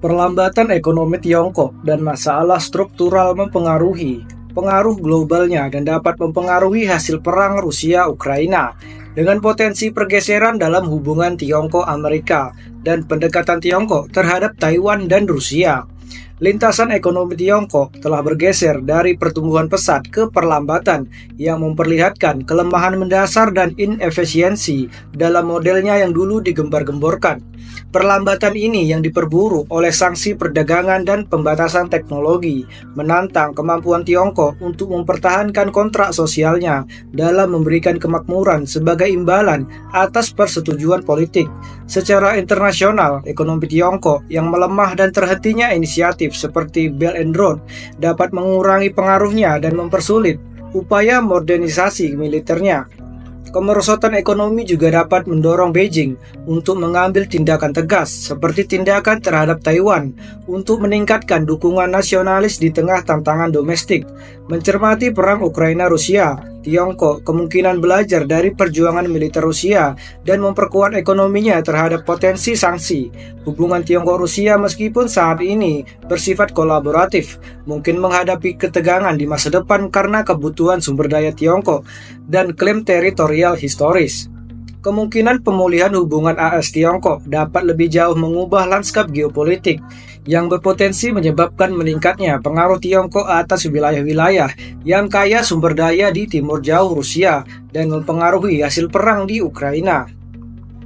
Perlambatan ekonomi Tiongkok dan masalah struktural mempengaruhi pengaruh globalnya dan dapat mempengaruhi hasil perang Rusia-Ukraina dengan potensi pergeseran dalam hubungan Tiongkok-Amerika dan pendekatan Tiongkok terhadap Taiwan dan Rusia. Lintasan ekonomi Tiongkok telah bergeser dari pertumbuhan pesat ke perlambatan yang memperlihatkan kelemahan mendasar dan inefisiensi dalam modelnya yang dulu digembar-gemborkan. Perlambatan ini yang diperburuk oleh sanksi perdagangan dan pembatasan teknologi menantang kemampuan Tiongkok untuk mempertahankan kontrak sosialnya dalam memberikan kemakmuran sebagai imbalan atas persetujuan politik. Secara internasional, ekonomi Tiongkok yang melemah dan terhentinya inisiatif seperti Belt and Road dapat mengurangi pengaruhnya dan mempersulit upaya modernisasi militernya. Kemerosotan ekonomi juga dapat mendorong Beijing untuk mengambil tindakan tegas seperti tindakan terhadap Taiwan untuk meningkatkan dukungan nasionalis di tengah tantangan domestik. Mencermati perang Ukraina-Rusia, Tiongkok kemungkinan belajar dari perjuangan militer Rusia dan memperkuat ekonominya terhadap potensi sanksi. Hubungan Tiongkok-Rusia meskipun saat ini bersifat kolaboratif, mungkin menghadapi ketegangan di masa depan karena kebutuhan sumber daya Tiongkok dan klaim teritorial historis. Kemungkinan pemulihan hubungan AS-Tiongkok dapat lebih jauh mengubah lanskap geopolitik yang berpotensi menyebabkan meningkatnya pengaruh Tiongkok atas wilayah-wilayah yang kaya sumber daya di timur jauh Rusia dan mempengaruhi hasil perang di Ukraina.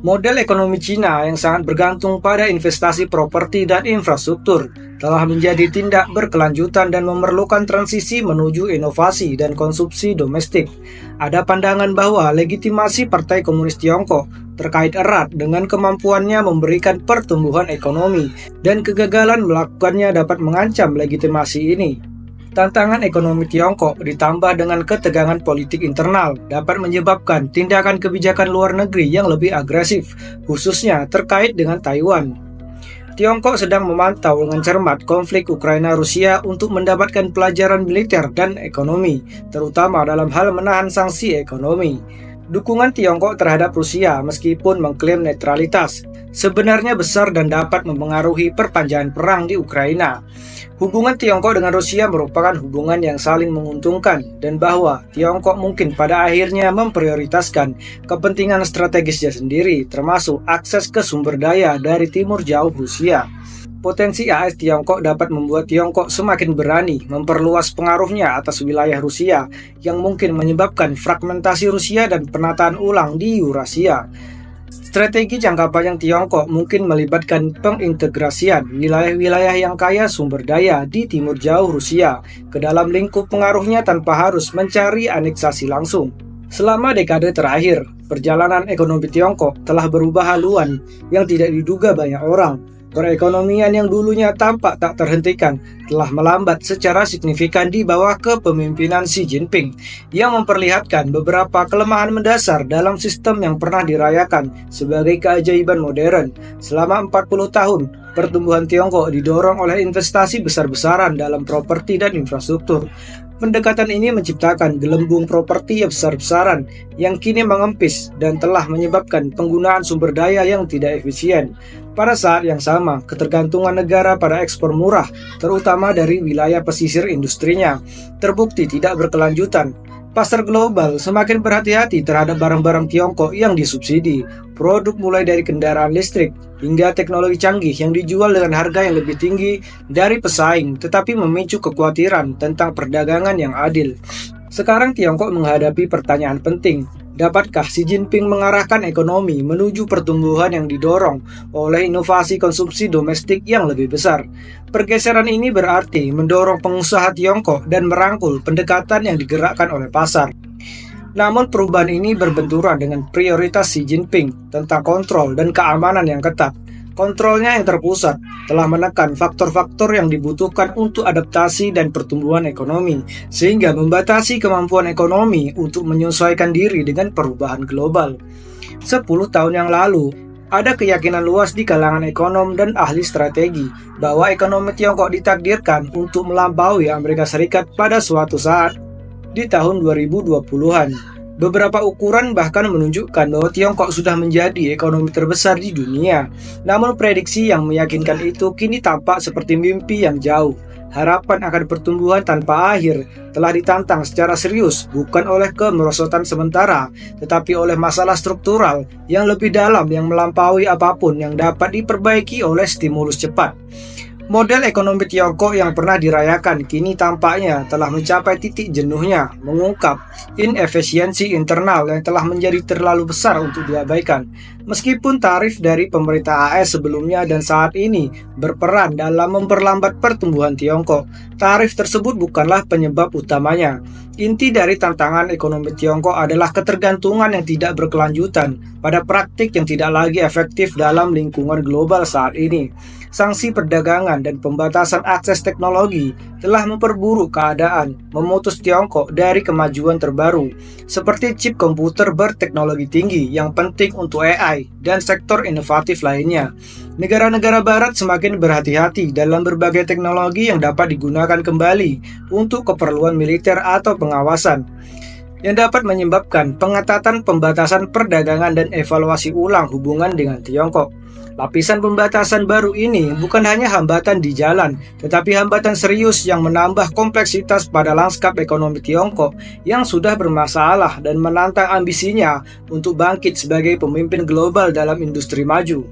Model ekonomi Cina yang sangat bergantung pada investasi properti dan infrastruktur telah menjadi tindak berkelanjutan dan memerlukan transisi menuju inovasi dan konsumsi domestik. Ada pandangan bahwa legitimasi Partai Komunis Tiongkok terkait erat dengan kemampuannya memberikan pertumbuhan ekonomi dan kegagalan melakukannya dapat mengancam legitimasi ini. Tantangan ekonomi Tiongkok ditambah dengan ketegangan politik internal dapat menyebabkan tindakan kebijakan luar negeri yang lebih agresif, khususnya terkait dengan Taiwan. Tiongkok sedang memantau dengan cermat konflik Ukraina-Rusia untuk mendapatkan pelajaran militer dan ekonomi, terutama dalam hal menahan sanksi ekonomi. Dukungan Tiongkok terhadap Rusia meskipun mengklaim netralitas sebenarnya besar dan dapat mempengaruhi perpanjangan perang di Ukraina. Hubungan Tiongkok dengan Rusia merupakan hubungan yang saling menguntungkan dan bahwa Tiongkok mungkin pada akhirnya memprioritaskan kepentingan strategisnya sendiri termasuk akses ke sumber daya dari timur jauh Rusia. Potensi AS Tiongkok dapat membuat Tiongkok semakin berani memperluas pengaruhnya atas wilayah Rusia yang mungkin menyebabkan fragmentasi Rusia dan penataan ulang di Eurasia. Strategi jangka panjang Tiongkok mungkin melibatkan pengintegrasian wilayah-wilayah yang kaya sumber daya di timur jauh Rusia ke dalam lingkup pengaruhnya tanpa harus mencari aneksasi langsung. Selama dekade terakhir, perjalanan ekonomi Tiongkok telah berubah haluan yang tidak diduga banyak orang. Perekonomian yang dulunya tampak tak terhentikan telah melambat secara signifikan di bawah kepemimpinan Xi Jinping yang memperlihatkan beberapa kelemahan mendasar dalam sistem yang pernah dirayakan sebagai keajaiban modern. Selama 40 tahun, pertumbuhan Tiongkok didorong oleh investasi besar-besaran dalam properti dan infrastruktur. Pendekatan ini menciptakan gelembung properti yang besar-besaran yang kini mengempis dan telah menyebabkan penggunaan sumber daya yang tidak efisien. Pada saat yang sama, ketergantungan negara pada ekspor murah, terutama dari wilayah pesisir industrinya, terbukti tidak berkelanjutan. Pasar global semakin berhati-hati terhadap barang-barang Tiongkok yang disubsidi. Produk mulai dari kendaraan listrik hingga teknologi canggih yang dijual dengan harga yang lebih tinggi dari pesaing, tetapi memicu kekhawatiran tentang perdagangan yang adil. Sekarang Tiongkok menghadapi pertanyaan penting. Dapatkah Xi Jinping mengarahkan ekonomi menuju pertumbuhan yang didorong oleh inovasi konsumsi domestik yang lebih besar? Pergeseran ini berarti mendorong pengusaha Tiongkok dan merangkul pendekatan yang digerakkan oleh pasar. Namun perubahan ini berbenturan dengan prioritas Xi Jinping tentang kontrol dan keamanan yang ketat. Kontrolnya yang terpusat telah menekan faktor-faktor yang dibutuhkan untuk adaptasi dan pertumbuhan ekonomi, sehingga membatasi kemampuan ekonomi untuk menyesuaikan diri dengan perubahan global. 10 tahun yang lalu, ada keyakinan luas di kalangan ekonom dan ahli strategi bahwa ekonomi Tiongkok ditakdirkan untuk melampaui Amerika Serikat pada suatu saat di tahun 2020-an. Beberapa ukuran bahkan menunjukkan bahwa Tiongkok sudah menjadi ekonomi terbesar di dunia. Namun prediksi yang meyakinkan itu kini tampak seperti mimpi yang jauh. Harapan akan pertumbuhan tanpa akhir telah ditantang secara serius, bukan oleh kemerosotan sementara, tetapi oleh masalah struktural yang lebih dalam yang melampaui apapun yang dapat diperbaiki oleh stimulus cepat. Model ekonomi Tiongkok yang pernah dirayakan kini tampaknya telah mencapai titik jenuhnya, mengungkap inefisiensi internal yang telah menjadi terlalu besar untuk diabaikan. Meskipun tarif dari pemerintah AS sebelumnya dan saat ini berperan dalam memperlambat pertumbuhan Tiongkok, tarif tersebut bukanlah penyebab utamanya. Inti dari tantangan ekonomi Tiongkok adalah ketergantungan yang tidak berkelanjutan pada praktik yang tidak lagi efektif dalam lingkungan global saat ini. Sanksi perdagangan dan pembatasan akses teknologi telah memperburuk keadaan, memutus Tiongkok dari kemajuan terbaru, seperti chip komputer berteknologi tinggi yang penting untuk AI dan sektor inovatif lainnya. Negara-negara barat semakin berhati-hati dalam berbagai teknologi yang dapat digunakan kembali untuk keperluan militer atau pengawasan, yang dapat menyebabkan pengetatan pembatasan perdagangan dan evaluasi ulang hubungan dengan Tiongkok. Lapisan pembatasan baru ini bukan hanya hambatan di jalan, tetapi hambatan serius yang menambah kompleksitas pada lanskap ekonomi Tiongkok yang sudah bermasalah dan menantang ambisinya untuk bangkit sebagai pemimpin global dalam industri maju.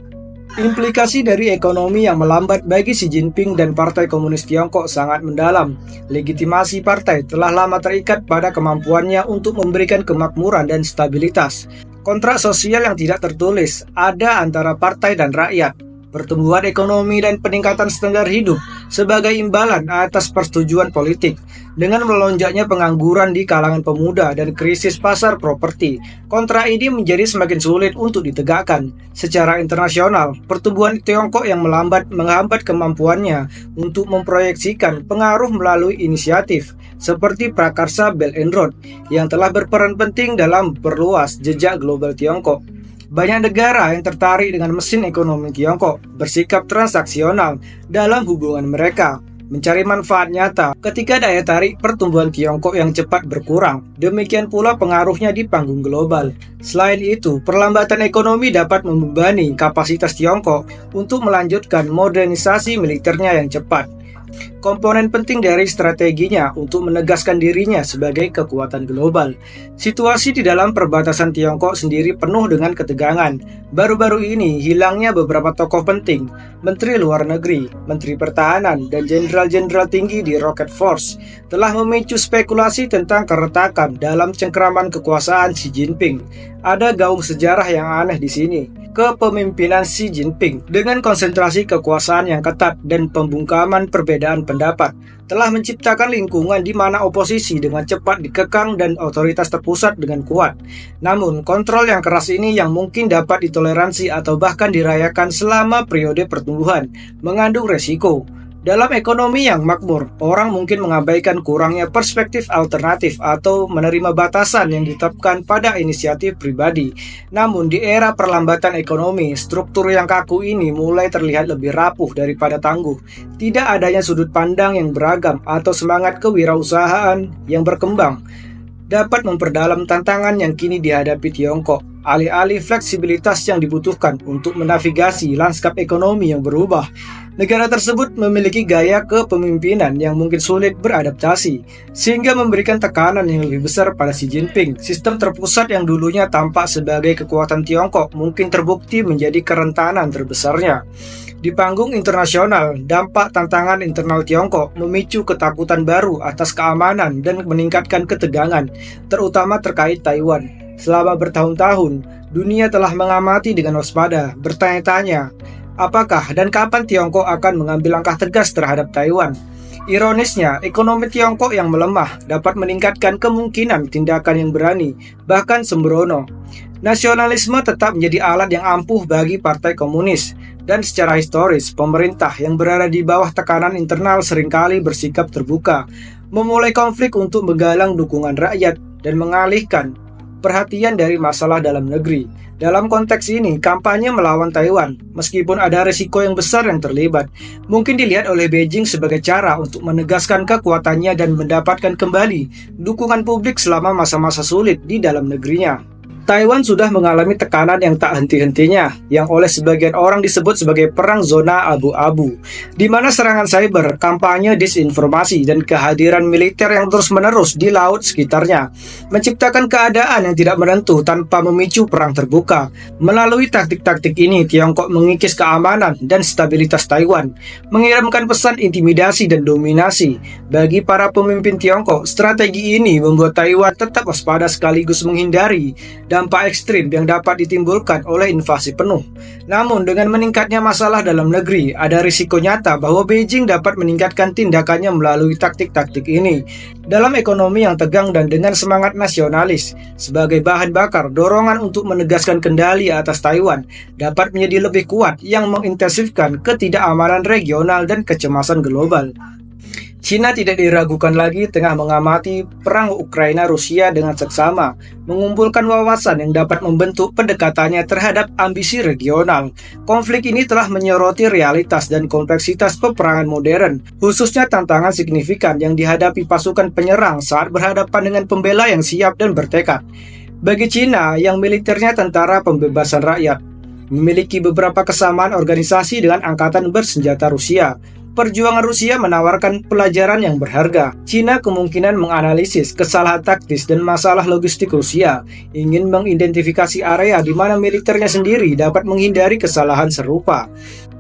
Implikasi dari ekonomi yang melambat bagi Xi Jinping dan Partai Komunis Tiongkok sangat mendalam. Legitimasi partai telah lama terikat pada kemampuannya untuk memberikan kemakmuran dan stabilitas. Kontrak sosial yang tidak tertulis ada antara partai dan rakyat. Pertumbuhan ekonomi dan peningkatan standar hidup sebagai imbalan atas persetujuan politik. Dengan melonjaknya pengangguran di kalangan pemuda dan krisis pasar properti, kontrak ini menjadi semakin sulit untuk ditegakkan. Secara internasional, pertumbuhan Tiongkok yang melambat menghambat kemampuannya untuk memproyeksikan pengaruh melalui inisiatif seperti Prakarsa Belt and Road yang telah berperan penting dalam perluas jejak global Tiongkok. Banyak negara yang tertarik dengan mesin ekonomi Tiongkok bersikap transaksional dalam hubungan mereka, mencari manfaat nyata ketika daya tarik pertumbuhan Tiongkok yang cepat berkurang. Demikian pula pengaruhnya di panggung global. Selain itu, perlambatan ekonomi dapat membebani kapasitas Tiongkok untuk melanjutkan modernisasi militernya yang cepat. Komponen penting dari strateginya untuk menegaskan dirinya sebagai kekuatan global. Situasi di dalam perbatasan Tiongkok sendiri penuh dengan ketegangan. Baru-baru ini hilangnya beberapa tokoh penting, Menteri Luar Negeri, Menteri Pertahanan, dan jenderal-jenderal tinggi di Rocket Force telah memicu spekulasi tentang keretakan dalam cengkraman kekuasaan Xi Jinping. Ada gaung sejarah yang aneh di sini. Kepemimpinan Xi Jinping dengan konsentrasi kekuasaan yang ketat dan pembungkaman perbedaan pendapat telah menciptakan lingkungan di mana oposisi dengan cepat dikekang dan otoritas terpusat dengan kuat. Namun, kontrol yang keras ini yang mungkin dapat ditoleransi atau bahkan dirayakan selama periode pertumbuhan mengandung resiko. Dalam ekonomi yang makmur, orang mungkin mengabaikan kurangnya perspektif alternatif atau menerima batasan yang ditetapkan pada inisiatif pribadi. Namun di era perlambatan ekonomi, struktur yang kaku ini mulai terlihat lebih rapuh daripada tangguh. Tidak adanya sudut pandang yang beragam atau semangat kewirausahaan yang berkembang dapat memperdalam tantangan yang kini dihadapi Tiongkok. Alih-alih fleksibilitas yang dibutuhkan untuk menavigasi lanskap ekonomi yang berubah, negara tersebut memiliki gaya kepemimpinan yang mungkin sulit beradaptasi, sehingga memberikan tekanan yang lebih besar pada Xi Jinping. Sistem terpusat yang dulunya tampak sebagai kekuatan Tiongkok mungkin terbukti menjadi kerentanan terbesarnya. Di panggung internasional, dampak tantangan internal Tiongkok memicu ketakutan baru atas keamanan dan meningkatkan ketegangan, terutama terkait Taiwan. Selama bertahun-tahun, dunia telah mengamati dengan waspada, bertanya-tanya, apakah dan kapan Tiongkok akan mengambil langkah tegas terhadap Taiwan? Ironisnya, ekonomi Tiongkok yang melemah dapat meningkatkan kemungkinan tindakan yang berani, bahkan sembrono. Nasionalisme tetap menjadi alat yang ampuh bagi Partai Komunis, dan secara historis, pemerintah yang berada di bawah tekanan internal seringkali bersikap terbuka, memulai konflik untuk menggalang dukungan rakyat dan mengalihkan perhatian dari masalah dalam negeri. Dalam konteks ini, kampanye melawan Taiwan, meskipun ada risiko yang besar yang terlibat, mungkin dilihat oleh Beijing sebagai cara untuk menegaskan kekuatannya dan mendapatkan kembali dukungan publik selama masa-masa sulit di dalam negerinya. Taiwan sudah mengalami tekanan yang tak henti-hentinya, yang oleh sebagian orang disebut sebagai perang zona abu-abu, di mana serangan cyber, kampanye disinformasi, dan kehadiran militer yang terus-menerus di laut sekitarnya, menciptakan keadaan yang tidak menentu tanpa memicu perang terbuka. Melalui taktik-taktik ini, Tiongkok mengikis keamanan dan stabilitas Taiwan, mengirimkan pesan intimidasi dan dominasi. Bagi para pemimpin Tiongkok, strategi ini membuat Taiwan tetap waspada sekaligus menghindari dampak ekstrim yang dapat ditimbulkan oleh invasi penuh. Namun, dengan meningkatnya masalah dalam negeri, ada risiko nyata bahwa Beijing dapat meningkatkan tindakannya melalui taktik-taktik ini. Dalam ekonomi yang tegang dan dengan semangat nasionalis, sebagai bahan bakar, dorongan untuk menegaskan kendali atas Taiwan dapat menjadi lebih kuat yang mengintensifkan ketidakamanan regional dan kecemasan global. China tidak diragukan lagi tengah mengamati perang Ukraina-Rusia dengan seksama, mengumpulkan wawasan yang dapat membentuk pendekatannya terhadap ambisi regional. Konflik ini telah menyoroti realitas dan kompleksitas peperangan modern, khususnya tantangan signifikan yang dihadapi pasukan penyerang saat berhadapan dengan pembela yang siap dan bertekad. Bagi China, yang militernya tentara pembebasan rakyat, memiliki beberapa kesamaan organisasi dengan angkatan bersenjata Rusia. Perjuangan Rusia menawarkan pelajaran yang berharga. China kemungkinan menganalisis kesalahan taktis dan masalah logistik Rusia, ingin mengidentifikasi area di mana militernya sendiri dapat menghindari kesalahan serupa.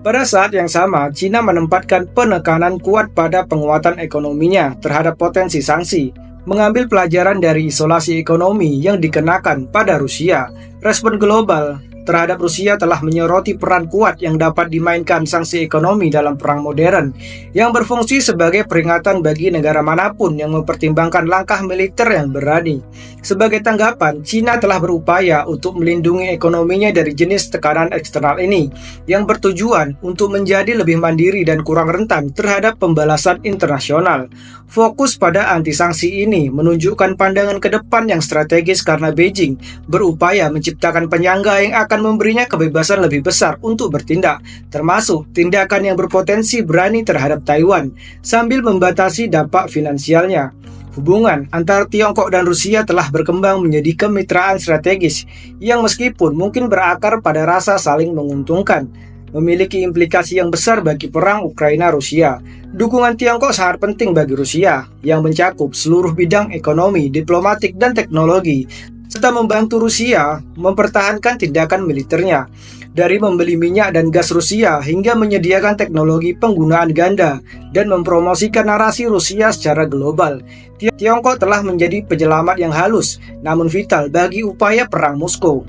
Pada saat yang sama, China menempatkan penekanan kuat pada penguatan ekonominya terhadap potensi sanksi, mengambil pelajaran dari isolasi ekonomi yang dikenakan pada Rusia. Respon global terhadap Rusia telah menyoroti peran kuat yang dapat dimainkan sanksi ekonomi dalam perang modern, yang berfungsi sebagai peringatan bagi negara manapun yang mempertimbangkan langkah militer yang berani. Sebagai tanggapan, China telah berupaya untuk melindungi ekonominya dari jenis tekanan eksternal ini, yang bertujuan untuk menjadi lebih mandiri dan kurang rentan terhadap pembalasan internasional. Fokus pada anti-sanksi ini menunjukkan pandangan ke depan yang strategis karena Beijing berupaya menciptakan penyangga yang akan memberinya kebebasan lebih besar untuk bertindak, termasuk tindakan yang berpotensi berani terhadap Taiwan, sambil membatasi dampak finansialnya. Hubungan antara Tiongkok dan Rusia telah berkembang menjadi kemitraan strategis yang meskipun mungkin berakar pada rasa saling menguntungkan, memiliki implikasi yang besar bagi perang Ukraina-Rusia. Dukungan Tiongkok sangat penting bagi Rusia, yang mencakup seluruh bidang ekonomi, diplomatik, dan teknologi, serta membantu Rusia mempertahankan tindakan militernya, dari membeli minyak dan gas Rusia hingga menyediakan teknologi penggunaan ganda dan mempromosikan narasi Rusia secara global. Tiongkok telah menjadi penyelamat yang halus namun vital bagi upaya perang Moskow.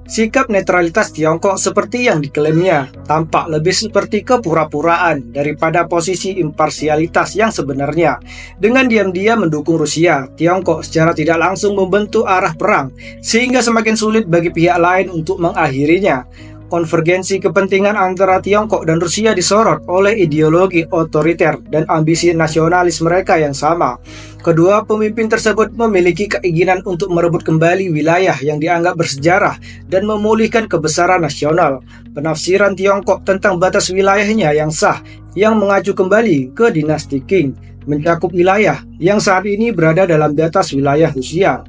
Sikap netralitas Tiongkok seperti yang diklaimnya tampak lebih seperti kepura-puraan daripada posisi imparsialitas yang sebenarnya. Dengan diam-diam mendukung Rusia, Tiongkok secara tidak langsung membentuk arah perang, sehingga semakin sulit bagi pihak lain untuk mengakhirinya. Konvergensi kepentingan antara Tiongkok dan Rusia disorot oleh ideologi otoriter dan ambisi nasionalis mereka yang sama. Kedua pemimpin tersebut memiliki keinginan untuk merebut kembali wilayah yang dianggap bersejarah dan memulihkan kebesaran nasional. Penafsiran Tiongkok tentang batas wilayahnya yang sah, yang mengacu kembali ke dinasti Qing, mencakup wilayah yang saat ini berada dalam batas wilayah Rusia.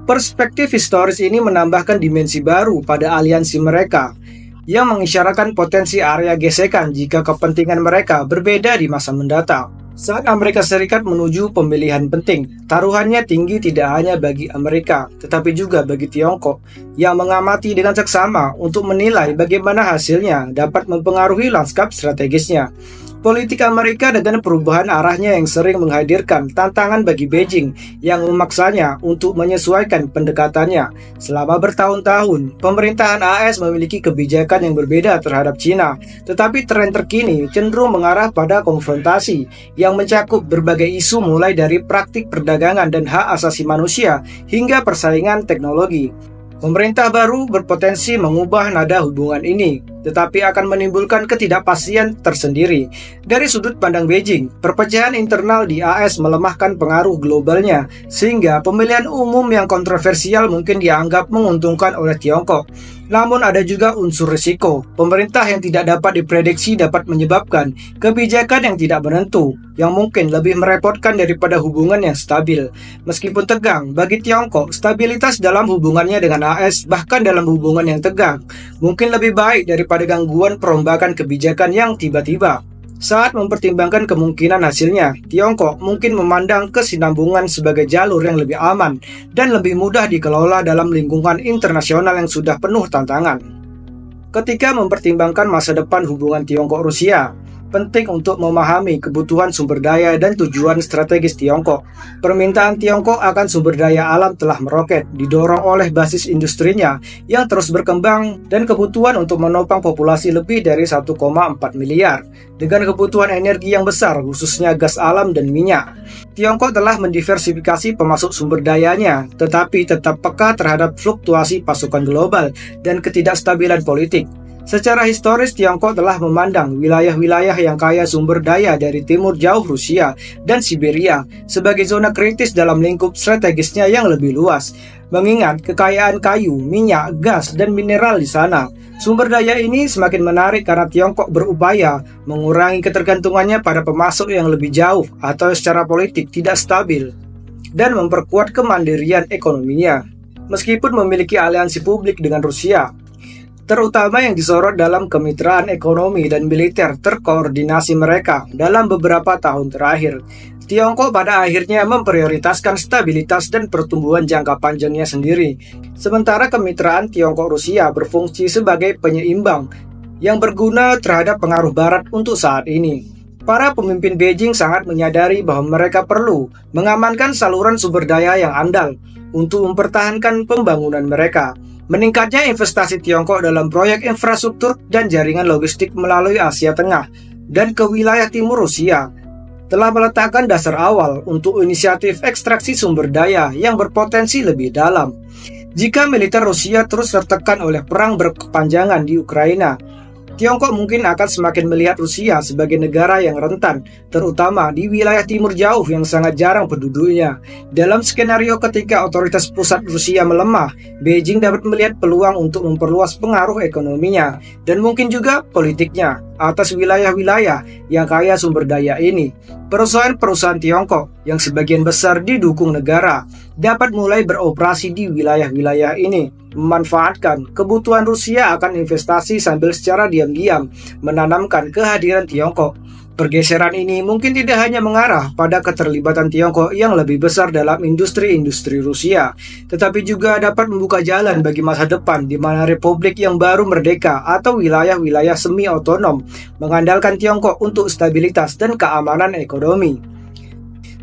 Perspektif historis ini menambahkan dimensi baru pada aliansi mereka, yang mengisyaratkan potensi area gesekan jika kepentingan mereka berbeda di masa mendatang. Saat Amerika Serikat menuju pemilihan penting, taruhannya tinggi tidak hanya bagi Amerika, tetapi juga bagi Tiongkok, yang mengamati dengan seksama untuk menilai bagaimana hasilnya dapat mempengaruhi lanskap strategisnya. Politik Amerika dengan perubahan arahnya yang sering menghadirkan tantangan bagi Beijing yang memaksanya untuk menyesuaikan pendekatannya. Selama bertahun-tahun, pemerintahan AS memiliki kebijakan yang berbeda terhadap China, tetapi tren terkini cenderung mengarah pada konfrontasi yang mencakup berbagai isu mulai dari praktik perdagangan dan hak asasi manusia hingga persaingan teknologi. Pemerintah baru berpotensi mengubah nada hubungan ini, tetapi akan menimbulkan ketidakpastian tersendiri. Dari sudut pandang Beijing, perpecahan internal di AS melemahkan pengaruh globalnya, sehingga pemilihan umum yang kontroversial mungkin dianggap menguntungkan oleh Tiongkok. Namun ada juga unsur risiko. Pemerintah yang tidak dapat diprediksi dapat menyebabkan kebijakan yang tidak menentu, yang mungkin lebih merepotkan daripada hubungan yang stabil. Meskipun tegang, bagi Tiongkok, stabilitas dalam hubungannya dengan AS, bahkan dalam hubungan yang tegang, mungkin lebih baik daripada gangguan perombakan kebijakan yang tiba-tiba. Saat mempertimbangkan kemungkinan hasilnya, Tiongkok mungkin memandang kesinambungan sebagai jalur yang lebih aman dan lebih mudah dikelola dalam lingkungan internasional yang sudah penuh tantangan. Ketika mempertimbangkan masa depan hubungan Tiongkok-Rusia, penting untuk memahami kebutuhan sumber daya dan tujuan strategis Tiongkok. Permintaan Tiongkok akan sumber daya alam telah meroket, didorong oleh basis industrinya yang terus berkembang dan kebutuhan untuk menopang populasi lebih dari 1,4 miliar. Dengan kebutuhan energi yang besar, khususnya gas alam dan minyak, Tiongkok telah mendiversifikasi pemasok sumber dayanya, tetapi tetap peka terhadap fluktuasi pasokan global dan ketidakstabilan politik. Secara historis, Tiongkok telah memandang wilayah-wilayah yang kaya sumber daya dari timur jauh Rusia dan Siberia sebagai zona kritis dalam lingkup strategisnya yang lebih luas. Mengingat kekayaan kayu, minyak, gas, dan mineral di sana, sumber daya ini semakin menarik karena Tiongkok berupaya mengurangi ketergantungannya pada pemasok yang lebih jauh atau secara politik tidak stabil dan memperkuat kemandirian ekonominya. Meskipun memiliki aliansi publik dengan Rusia, terutama yang disorot dalam kemitraan ekonomi dan militer terkoordinasi mereka dalam beberapa tahun terakhir, Tiongkok pada akhirnya memprioritaskan stabilitas dan pertumbuhan jangka panjangnya sendiri. Sementara kemitraan Tiongkok-Rusia berfungsi sebagai penyeimbang yang berguna terhadap pengaruh Barat untuk saat ini. Para pemimpin Beijing sangat menyadari bahwa mereka perlu mengamankan saluran sumber daya yang andal untuk mempertahankan pembangunan mereka. Meningkatnya investasi Tiongkok dalam proyek infrastruktur dan jaringan logistik melalui Asia Tengah dan ke wilayah timur Rusia telah meletakkan dasar awal untuk inisiatif ekstraksi sumber daya yang berpotensi lebih dalam. Jika militer Rusia terus tertekan oleh perang berkepanjangan di Ukraina, Tiongkok mungkin akan semakin melihat Rusia sebagai negara yang rentan, terutama di wilayah timur jauh yang sangat jarang penduduknya. Dalam skenario ketika otoritas pusat Rusia melemah, Beijing dapat melihat peluang untuk memperluas pengaruh ekonominya dan mungkin juga politiknya atas wilayah-wilayah yang kaya sumber daya ini. Perusahaan-perusahaan Tiongkok yang sebagian besar didukung negara dapat mulai beroperasi di wilayah-wilayah ini, memanfaatkan kebutuhan Rusia akan investasi sambil secara diam-diam menanamkan kehadiran Tiongkok. Pergeseran ini mungkin tidak hanya mengarah pada keterlibatan Tiongkok yang lebih besar dalam industri-industri Rusia, tetapi juga dapat membuka jalan bagi masa depan di mana republik yang baru merdeka atau wilayah-wilayah semi-otonom mengandalkan Tiongkok untuk stabilitas dan keamanan ekonomi.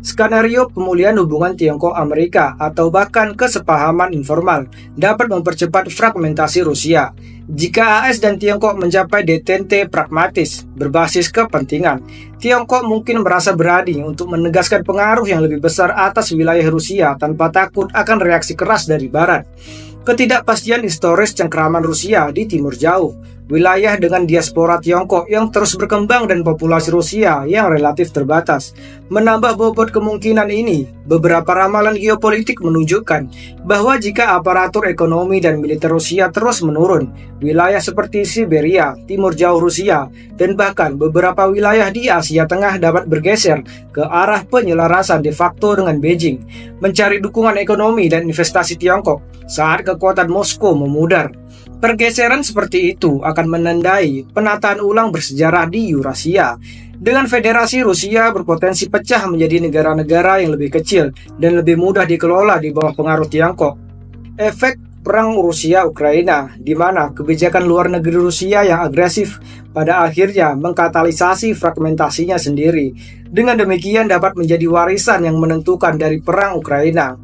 Skenario pemulihan hubungan Tiongkok-Amerika atau bahkan kesepahaman informal dapat mempercepat fragmentasi Rusia. Jika AS dan Tiongkok mencapai detente pragmatis berbasis kepentingan, Tiongkok mungkin merasa berani untuk menegaskan pengaruh yang lebih besar atas wilayah Rusia tanpa takut akan reaksi keras dari Barat. Ketidakpastian historis cengkraman Rusia di timur jauh, wilayah dengan diaspora Tiongkok yang terus berkembang dan populasi Rusia yang relatif terbatas, menambah bobot kemungkinan ini. Beberapa ramalan geopolitik menunjukkan bahwa jika aparatur ekonomi dan militer Rusia terus menurun, wilayah seperti Siberia, timur jauh Rusia, dan bahkan beberapa wilayah di Asia Tengah dapat bergeser ke arah penyelarasan de facto dengan Beijing, mencari dukungan ekonomi dan investasi Tiongkok saat kekuatan Moskow memudar. Pergeseran seperti itu akan menandai penataan ulang bersejarah di Eurasia. Dengan federasi Rusia berpotensi pecah menjadi negara-negara yang lebih kecil dan lebih mudah dikelola di bawah pengaruh Tiongkok. Efek perang Rusia-Ukraina, di mana kebijakan luar negeri Rusia yang agresif pada akhirnya mengkatalisasi fragmentasinya sendiri. Dengan demikian dapat menjadi warisan yang menentukan dari perang Ukraina.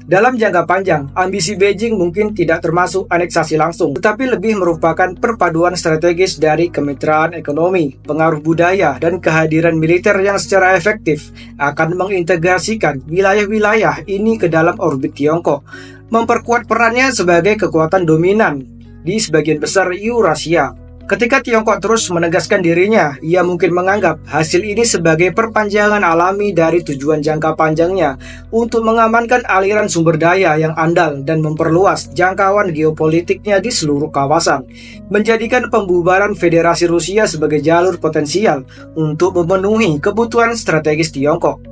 Dalam jangka panjang, ambisi Beijing mungkin tidak termasuk aneksasi langsung, tetapi lebih merupakan perpaduan strategis dari kemitraan ekonomi, pengaruh budaya, dan kehadiran militer yang secara efektif akan mengintegrasikan wilayah-wilayah ini ke dalam orbit Tiongkok, memperkuat perannya sebagai kekuatan dominan di sebagian besar Eurasia. Ketika Tiongkok terus menegaskan dirinya, ia mungkin menganggap hasil ini sebagai perpanjangan alami dari tujuan jangka panjangnya untuk mengamankan aliran sumber daya yang andal dan memperluas jangkauan geopolitiknya di seluruh kawasan, menjadikan pembubaran Federasi Rusia sebagai jalur potensial untuk memenuhi kebutuhan strategis Tiongkok.